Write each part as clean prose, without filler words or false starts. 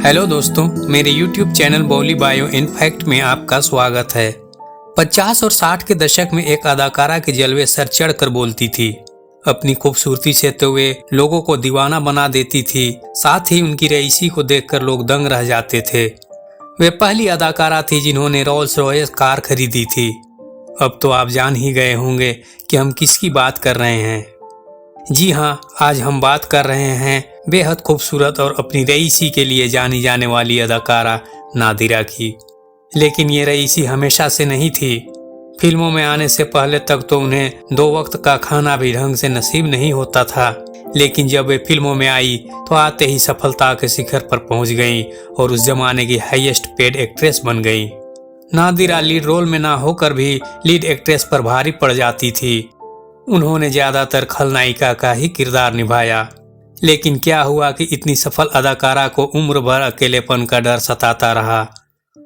Hello दोस्तों, मेरे YouTube channel Bolly Bio in fact में आपका स्वागत है। 50 और 60 के दशक में एक अदाकारा के जलवे सर चढ़ कर बोलती थी। अपनी खूबसूरती से तो वे लोगों को दीवाना बना देती थी, साथ ही उनकी रईसी को देखकर लोग दंग रह जाते थे। वे पहली अदाकारा थी जिन्होंने रोल्स रॉयस कार खरीदी थी। अब तो आप जान ही गए होंगे कि हम किसकी बात कर रहे हैं। जी हाँ, आज हम बात कर रहे हैं बेहद खूबसूरत और अपनी रईसी के लिए जानी जाने वाली अदाकारा नादिरा की। लेकिन ये रईसी हमेशा से नहीं थी। फिल्मों में आने से पहले तक तो उन्हें 2 वक्त का खाना भी ढंग से नसीब नहीं होता था। लेकिन जब वे फिल्मों में आई तो आते ही सफलता के शिखर पर पहुंच गई और उस जमाने की हाईएस्ट पेड एक्ट्रेस बन गई। नादिरा लीड रोल में ना होकर भी लीड एक्ट्रेस पर भारी पड़ जाती थी। उन्होंने ज्यादातर खलनायिका का ही किरदार निभाया। लेकिन क्या हुआ कि इतनी सफल अदाकारा को उम्र भर अकेलेपन का डर सताता रहा।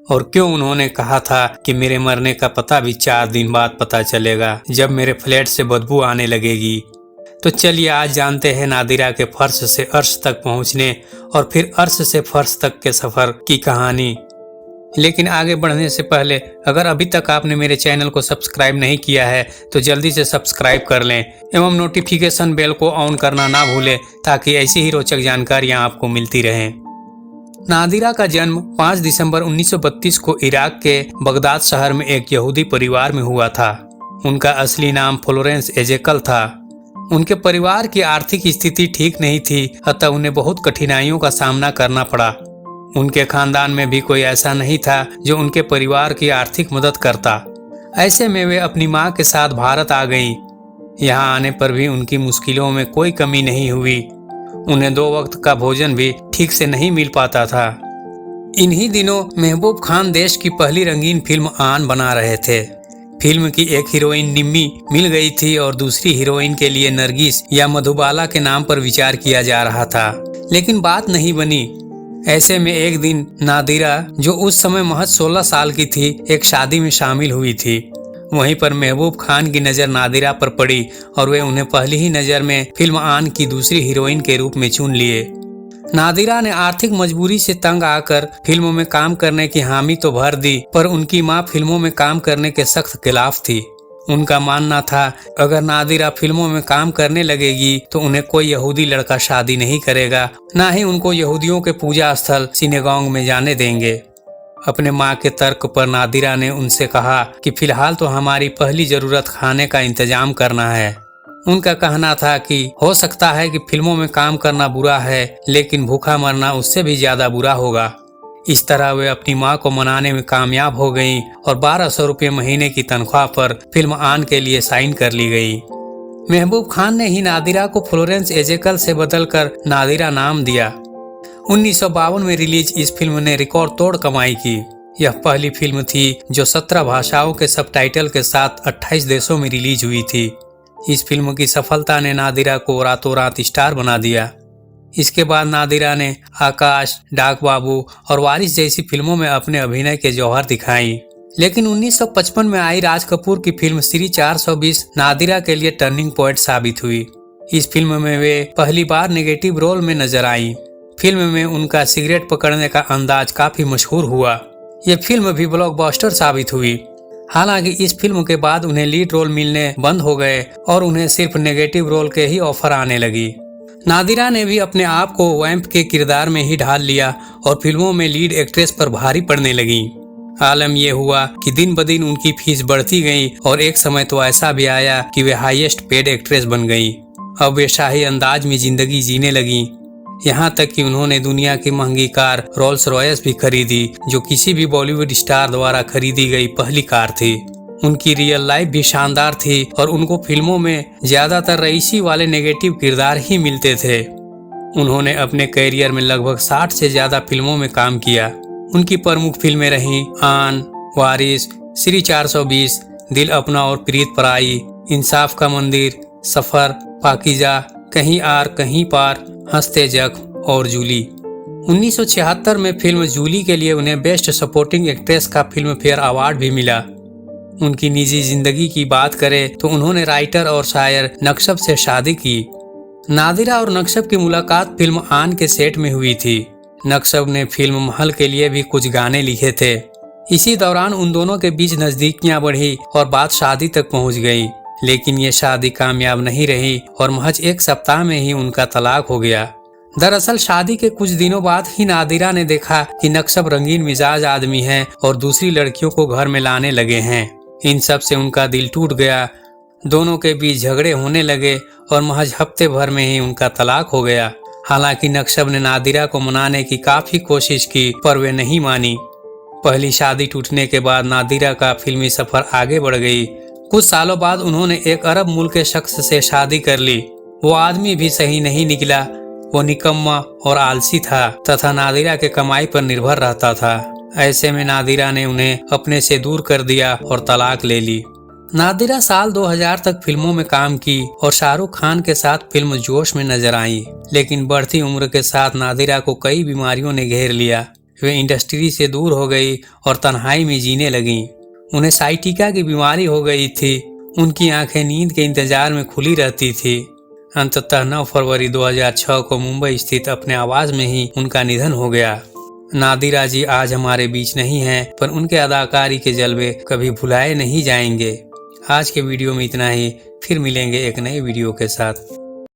और क्यों उन्होंने कहा था कि मेरे मरने का पता भी 4 दिन बाद पता चलेगा, जब मेरे फ्लैट से बदबू आने लगेगी। तो चलिए आज जानते हैं नादिरा के फर्श से अर्श तक पहुंचने और फिर अर्श से फर्श तक के सफर की कहानी। लेकिन आगे बढ़ने से पहले अगर अभी तक आपने मेरे चैनल को सब्सक्राइब नहीं किया है तो जल्दी से सब्सक्राइब कर लें एवं नोटिफिकेशन बेल को ऑन करना ना भूलें, ताकि ऐसी ही रोचक जानकारियां आपको मिलती रहें। नादिरा का जन्म 5 दिसंबर 1932 को इराक के बगदाद शहर में एक यहूदी परिवार में हुआ था। उनका असली नाम फ्लोरेंस एजेकल था। उनके परिवार की आर्थिक स्थिति ठीक नहीं थी, अतः उन्हें बहुत कठिनाइयों का सामना करना पड़ा। उनके खानदान में भी कोई ऐसा नहीं था जो उनके परिवार की आर्थिक मदद करता। ऐसे में वे अपनी मां के साथ भारत आ गईं। यहाँ आने पर भी उनकी मुश्किलों में कोई कमी नहीं हुई। उन्हें 2 वक्त का भोजन भी ठीक से नहीं मिल पाता था। इन्हीं दिनों महबूब खान देश की पहली रंगीन फिल्म आन बना रहे थे। फिल्म की एक हीरोइन निम्मी मिल गई थी और दूसरी हीरोइन के लिए नरगिस या मधुबाला के नाम पर विचार किया जा रहा था, लेकिन बात नहीं बनी। ऐसे में एक दिन नादिरा, जो उस समय महज 16 साल की थी, एक शादी में शामिल हुई थी। वहीं पर महबूब खान की नज़र नादिरा पर पड़ी और वे उन्हें पहली ही नज़र में फिल्म आन की दूसरी हीरोइन के रूप में चुन लिए। नादिरा ने आर्थिक मजबूरी से तंग आकर फिल्मों में काम करने की हामी तो भर दी, पर उनकी मां फिल्मों में काम करने के सख्त खिलाफ थी। उनका मानना था अगर नादिरा फिल्मों में काम करने लगेगी तो उन्हें कोई यहूदी लड़का शादी नहीं करेगा, ना ही उनको यहूदियों के पूजा स्थल सिनेगॉग में जाने देंगे। अपने माँ के तर्क पर नादिरा ने उनसे कहा कि फिलहाल तो हमारी पहली जरूरत खाने का इंतजाम करना है। उनका कहना था कि हो सकता है कि फिल्मों में काम करना बुरा है, लेकिन भूखा मरना उससे भी ज्यादा बुरा होगा। इस तरह वे अपनी मां को मनाने में कामयाब हो गईं और 1200 रुपये महीने की तनख्वाह पर फिल्म आन के लिए साइन कर ली गई। महबूब खान ने ही नादिरा को फ्लोरेंस एजेकल से बदलकर नादिरा नाम दिया। 1952 में रिलीज इस फिल्म ने रिकॉर्ड तोड़ कमाई की। यह पहली फिल्म थी जो 17 भाषाओं के सबटाइटल के साथ 28 देशों में रिलीज हुई थी। इस फिल्म की सफलता ने नादिरा को रातों रात स्टार बना दिया। इसके बाद नादिरा ने आकाश, डाक बाबू और वारिस जैसी फिल्मों में अपने अभिनय के जौहर दिखाई। लेकिन 1955 में आई राज कपूर की फिल्म श्री 420 नादिरा के लिए टर्निंग पॉइंट साबित हुई। इस फिल्म में वे पहली बार नेगेटिव रोल में नजर आई। फिल्म में उनका सिगरेट पकड़ने का अंदाज काफी मशहूर हुआ। ये फिल्म भी ब्लॉकबस्टर साबित हुई। हालांकि इस फिल्म के बाद उन्हें लीड रोल मिलने बंद हो गए और उन्हें सिर्फ नेगेटिव रोल के ही ऑफर आने लगी। नादिरा ने भी अपने आप को वैम्प के किरदार में ही ढाल लिया और फिल्मों में लीड एक्ट्रेस पर भारी पड़ने लगी। आलम यह हुआ कि दिन ब दिन उनकी फीस बढ़ती गई और एक समय तो ऐसा भी आया कि वे हाईएस्ट पेड एक्ट्रेस बन गई। अब वे शाही अंदाज में जिंदगी जीने लगी। यहाँ तक कि उन्होंने दुनिया की महंगी कार रोल्स रॉयस भी खरीदी, जो किसी भी बॉलीवुड स्टार द्वारा खरीदी गई पहली कार थी। उनकी रियल लाइफ भी शानदार थी और उनको फिल्मों में ज्यादातर रईसी वाले नेगेटिव किरदार ही मिलते थे। उन्होंने अपने करियर में लगभग 60 से ज्यादा फिल्मों में काम किया। उनकी प्रमुख फिल्में रहीं आन, वारिस, श्री 420, दिल अपना और प्रीत पराई, इंसाफ का मंदिर, सफर, पाकीजा, कहीं आर कहीं पार, हंसते जख्म और जूली। 1976 में फिल्म जूली के लिए उन्हें बेस्ट सपोर्टिंग एक्ट्रेस का फिल्म फेयर अवार्ड भी मिला। उनकी निजी जिंदगी की बात करें तो उन्होंने राइटर और शायर नक्शब से शादी की। नादिरा और नक्शब की मुलाकात फिल्म आन के सेट में हुई थी। नक्शब ने फिल्म महल के लिए भी कुछ गाने लिखे थे। इसी दौरान उन दोनों के बीच नजदीकियां बढ़ी और बात शादी तक पहुंच गई, लेकिन ये शादी कामयाब नहीं रही और महज 1 सप्ताह में ही उनका तलाक हो गया। दरअसल शादी के कुछ दिनों बाद ही नादिरा ने देखा कि नक्शब रंगीन मिजाज आदमी है और दूसरी लड़कियों को घर में लाने लगे हैं। इन सब से उनका दिल टूट गया। दोनों के बीच झगड़े होने लगे और महज हफ्ते भर में ही उनका तलाक हो गया। हालांकि नक्शब ने नादिरा को मनाने की काफी कोशिश की, पर वे नहीं मानी। पहली शादी टूटने के बाद नादिरा का फिल्मी सफर आगे बढ़ गई। कुछ सालों बाद उन्होंने एक अरब मुल्क के शख्स से शादी कर ली। वो आदमी भी सही नहीं निकला। वो निकम्मा और आलसी था तथा नादिरा के कमाई पर निर्भर रहता था। ऐसे में नादिरा ने उन्हें अपने से दूर कर दिया और तलाक ले ली। नादिरा साल 2000 तक फिल्मों में काम की और शाहरुख खान के साथ फिल्म जोश में नजर आई। लेकिन बढ़ती उम्र के साथ नादिरा को कई बीमारियों ने घेर लिया। वे इंडस्ट्री से दूर हो गई और तन्हाई में जीने लगी। उन्हें साइटिका की बीमारी हो गई थी। उनकी आंखें नींद के इंतजार में खुली रहती थी। अंततः 9 फरवरी 2006 को मुंबई स्थित अपने आवास में ही उनका निधन हो गया। नादिरा जी आज हमारे बीच नहीं हैं, पर उनके अदाकारी के जलवे कभी भुलाए नहीं जाएंगे। आज के वीडियो में इतना ही। फिर मिलेंगे एक नए वीडियो के साथ।